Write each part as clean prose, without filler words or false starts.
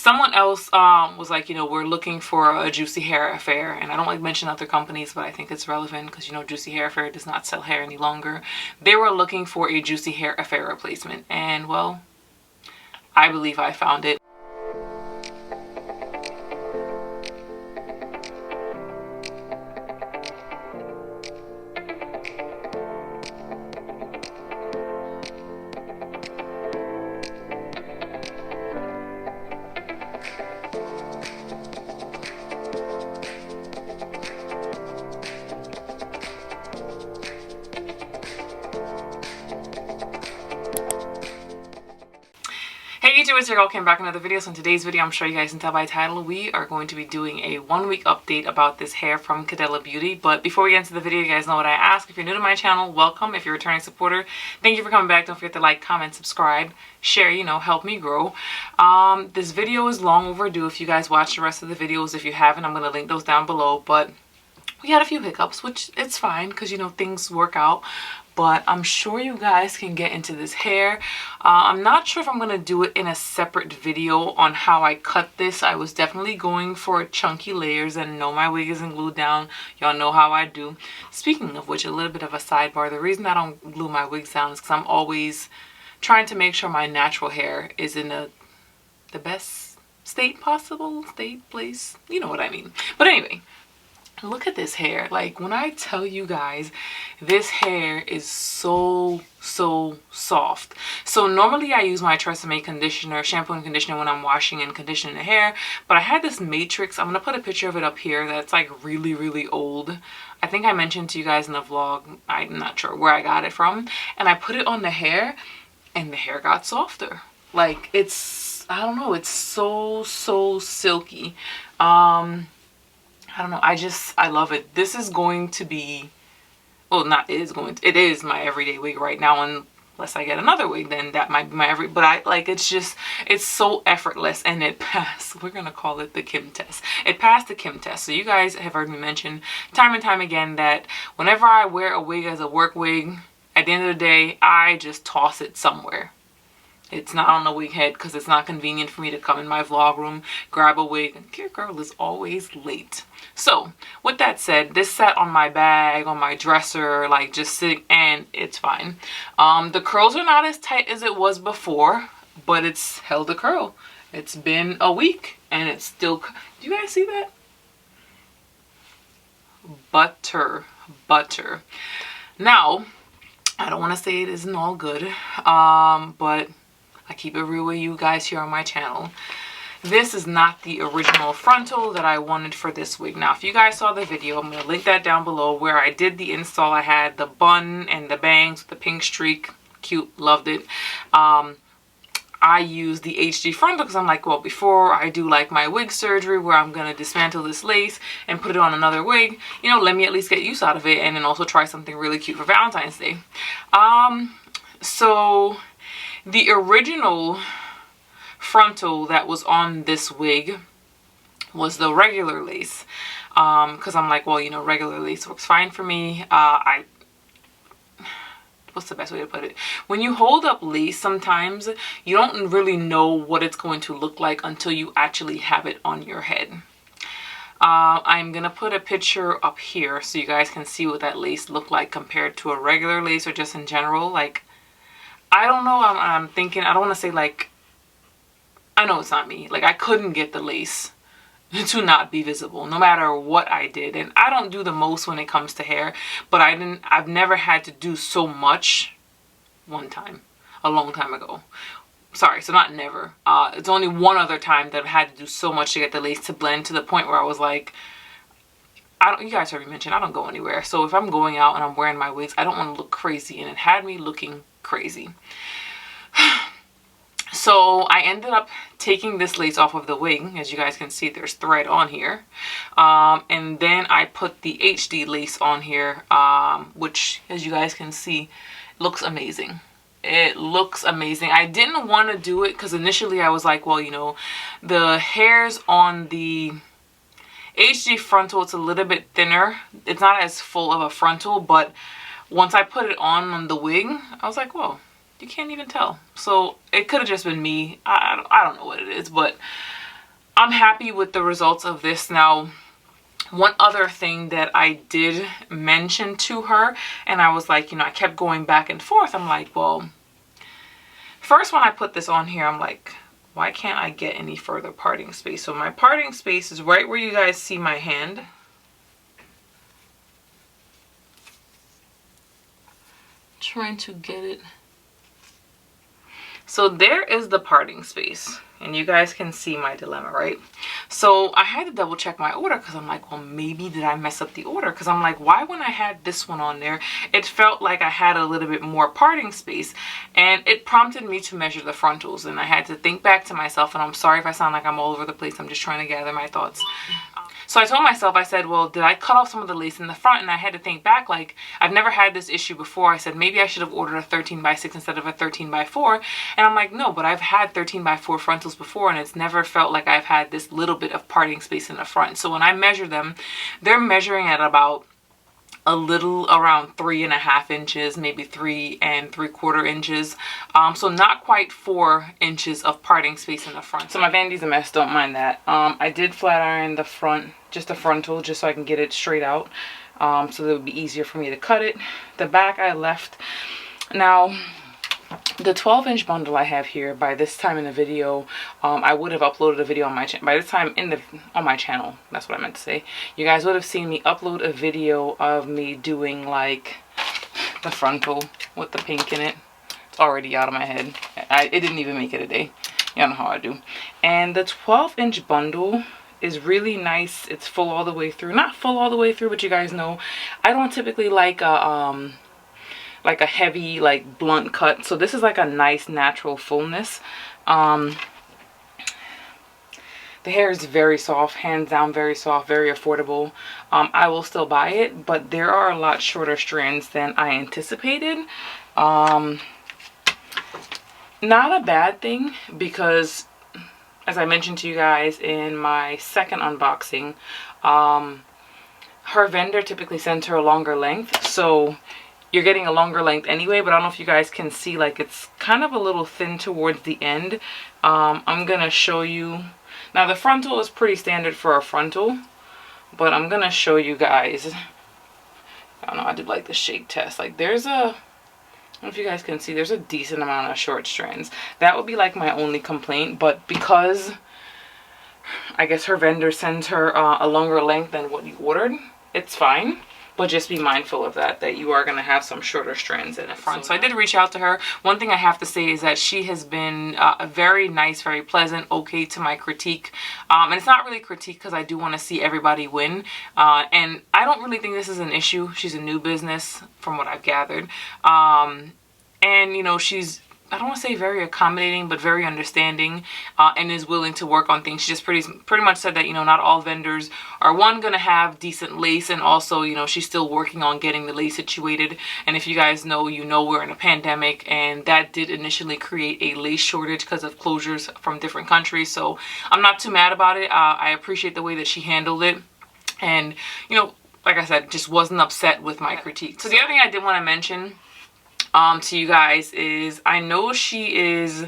Someone else was like, you know, we're looking for a Juicy Hair Affair, and I don't like mention other companies, but I think it's relevant because, you know, Juicy Hair Affair does not sell hair any longer. They were looking for a Juicy Hair Affair replacement, and well, I believe I found it. Hey YouTube, it's your girl, came back with another video. So in today's video, I'm sure you guys can tell by the title, we are going to be doing a 1-week update about this hair from Cadella Beauty. But before we get into the video, you guys know what I ask. If you're new to my channel, welcome. If you're a returning supporter, thank you for coming back. Don't forget to like, comment, subscribe, share, you know, help me grow. This video is long overdue. If you guys watch the rest of the videos, if you haven't, I'm going to link those down below. But we had a few hiccups, which it's fine because, you know, things work out. But I'm sure you guys can get into this hair. I'm not sure if I'm going to do it in a separate video on how I cut this. I was definitely going for chunky layers, and no, my wig isn't glued down. Y'all know how I do. Speaking of which, a little bit of a sidebar. The reason I don't glue my wigs down is because I'm always trying to make sure my natural hair is in the best state possible. State, place, you know what I mean. But anyway, look at this hair. Like, when I tell you guys, this hair is so soft. So normally I use my Tresemme conditioner, shampoo and conditioner when I'm washing and conditioning the hair, but I had this matrix. I'm gonna put a picture of it up here that's like really old. I think I mentioned to you guys in the vlog, I'm not sure where I got it from, and I put it on the hair and the hair got softer. Like, it's, I don't know, it's so silky. I don't know, I love it. This is going to be, well, not is going to, it is my everyday wig right now, unless I get another wig, then that might be my but I like, it's just, it's so effortless, and it passed, we're gonna call it the Kim test. It passed the Kim test. So you guys have heard me mention time and time again that whenever I wear a wig as a work wig, at the end of the day, I just toss it somewhere. It's not on the wig head because it's not convenient for me to come in my vlog room, grab a wig, and your girl is always late. So with that said, this sat on my bag, on my dresser, like just sitting, and it's fine. The curls are not as tight as it was before, but it's held a curl. It's been a week and it's still, do you guys see that? Butter. Now, I don't want to say it isn't all good, but I keep it real with you guys here on my channel. This is not the original frontal that I wanted for this wig. Now, if you guys saw the video, I'm going to link that down below where I did the install. I had the bun and the bangs with the pink streak. Cute. Loved it. I used the HD frontal because I'm like, well, before I do like my wig surgery where I'm going to dismantle this lace and put it on another wig, you know, let me at least get use out of it and then also try something really cute for Valentine's Day. So the original frontal that was on this wig was the regular lace, because I'm like, well, you know, regular lace works fine for me. What's the best way to put it? When you hold up lace, sometimes you don't really know what it's going to look like until you actually have it on your head. I'm gonna put a picture up here so you guys can see what that lace looked like compared to a regular lace, or just in general. Like, I don't know, I'm thinking, I don't want to say like, I know it's not me. Like, I couldn't get the lace to not be visible no matter what I did. And I don't do the most when it comes to hair, but I've never had to do so much one time, a long time ago. Sorry, so not never. It's only one other time that I've had to do so much to get the lace to blend to the point where I was like, you guys heard me mention, I don't go anywhere. So if I'm going out and I'm wearing my wigs, I don't want to look crazy, and it had me looking crazy. So I ended up taking this lace off of the wig. As you guys can see, there's thread on here. And then I put the HD lace on here, which, as you guys can see, looks amazing. It looks amazing. I didn't want to do it because initially I was like, well, you know, the hairs on the HD frontal, it's a little bit thinner. It's not as full of a frontal, but once I put it on the wig, I was like, whoa, you can't even tell. So it could have just been me. I don't know what it is, but I'm happy with the results of this. Now, one other thing that I did mention to her, and I was like, you know, I kept going back and forth. I'm like, well, first when I put this on here, I'm like, why can't I get any further parting space? So my parting space is right where you guys see my hand. Trying to get it. So there is the parting space, and you guys can see my dilemma, right? So I had to double check my order because I'm like, well, maybe did I mess up the order? Because I'm like, why when I had this one on there, it felt like I had a little bit more parting space, and it prompted me to measure the frontals, and I had to think back to myself, and I'm sorry if I sound like I'm all over the place. I'm just trying to gather my thoughts. So I told myself, I said, well, did I cut off some of the lace in the front? And I had to think back, like, I've never had this issue before. I said, maybe I should have ordered a 13x6 instead of a 13x4. And I'm like, no, but I've had 13x4 frontals before, and it's never felt like I've had this little bit of parting space in the front. So when I measure them, they're measuring at about a little around 3.5 inches, maybe 3 3/4 inches. So not quite 4 inches of parting space in the front. So my vandy's a mess, don't mind that. I did flat iron the front, just the frontal, just so I can get it straight out. So that it would be easier for me to cut it. The back I left. Now, the 12-inch bundle I have here, by this time in the video, I would have uploaded a video on my channel. By this time on my channel, that's what I meant to say. You guys would have seen me upload a video of me doing like the frontal with the pink in it. It's already out of my head. It didn't even make it a day. Y'all know how I do. And the 12-inch bundle is really nice. It's full all the way through. Not full all the way through, but you guys know I don't typically like a heavy, like, blunt cut. So this is like a nice natural fullness. The hair is very soft, hands down very soft, very affordable. I will still buy it, but there are a lot shorter strands than I anticipated. Not a bad thing, because as I mentioned to you guys in my second unboxing, her vendor typically sends her a longer length, so you're getting a longer length anyway. But I don't know if you guys can see, like, it's kind of a little thin towards the end. I'm gonna show you. Now the frontal is pretty standard for a frontal, but I'm gonna show you guys. I don't know, I did like the shake test. Like, there's a, I don't know if you guys can see, there's a decent amount of short strands. That would be like my only complaint, but because I guess her vendor sends her a longer length than what you ordered, it's fine. But just be mindful of that you are going to have some shorter strands in the front. So I did reach out to her. One thing I have to say is that she has been very nice, very pleasant, okay to my critique. And it's not really critique because I do want to see everybody win. And I don't really think this is an issue. She's a new business from what I've gathered. And, you know, she's, I don't want to say very accommodating, but very understanding, and is willing to work on things. She just pretty much said that, you know, not all vendors are, one, going to have decent lace, and also, you know, she's still working on getting the lace situated. And if you guys know, you know, we're in a pandemic, and that did initially create a lace shortage because of closures from different countries. So I'm not too mad about it. I appreciate the way that she handled it. And, you know, like I said, just wasn't upset with my critique. So the other thing I did want to mention to you guys is, I know she is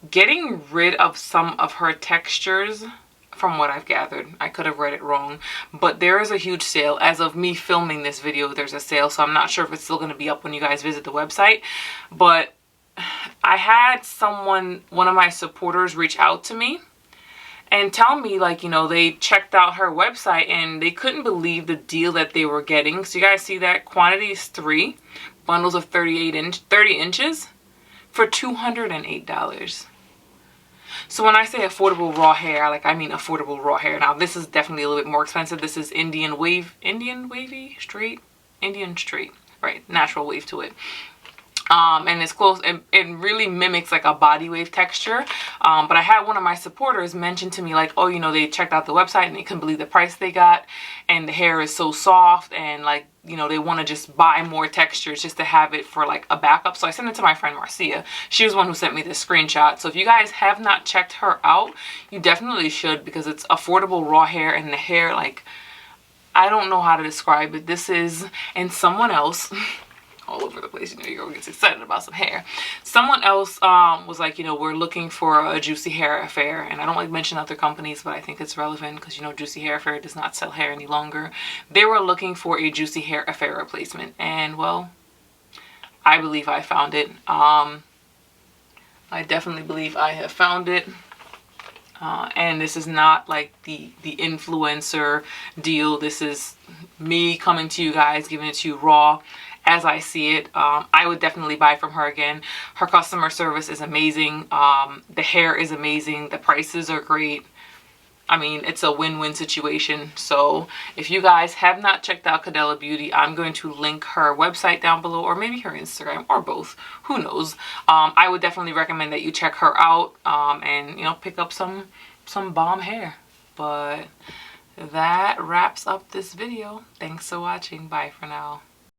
getting rid of some of her textures from what I've gathered. I could have read it wrong, but there is a huge sale. As of me filming this video, there's a sale, so I'm not sure if it's still going to be up when you guys visit the website. But I had someone, one of my supporters, reach out to me and tell me, like, you know, they checked out her website and they couldn't believe the deal that they were getting. So you guys see that quantity is 3 bundles of 30 inches for $208. So when I say affordable raw hair, like, I mean affordable raw hair. Now this is definitely a little bit more expensive. This is Indian straight, right? Natural wave to it. And it's close, it really mimics like a body wave texture. But I had one of my supporters mention to me, like, oh, you know, they checked out the website and they couldn't believe the price they got, and the hair is so soft, and, like, you know, they want to just buy more textures just to have it for like a backup. So I sent it to my friend Marcia. She was the one who sent me this screenshot. So if you guys have not checked her out, you definitely should, because it's affordable raw hair, and the hair, like, I don't know how to describe it. This is, and someone else all over the place. You know, your girl gets excited about some hair. Someone else was like, you know, we're looking for a Juicy Hair Affair, and I don't like mention other companies, but I think it's relevant because, you know, Juicy Hair Affair does not sell hair any longer. They were looking for a Juicy Hair Affair replacement, and well, I believe I found it. I definitely believe I have found it. And this is not like the influencer deal. This is me coming to you guys, giving it to you raw as I see it. I would definitely buy from her again. Her customer service is amazing. The hair is amazing. The prices are great. I mean, it's a win-win situation. So if you guys have not checked out Cadella Beauty, I'm going to link her website down below, or maybe her Instagram, or both. Who knows? I would definitely recommend that you check her out and, you know, pick up some bomb hair. But that wraps up this video. Thanks for watching. Bye for now.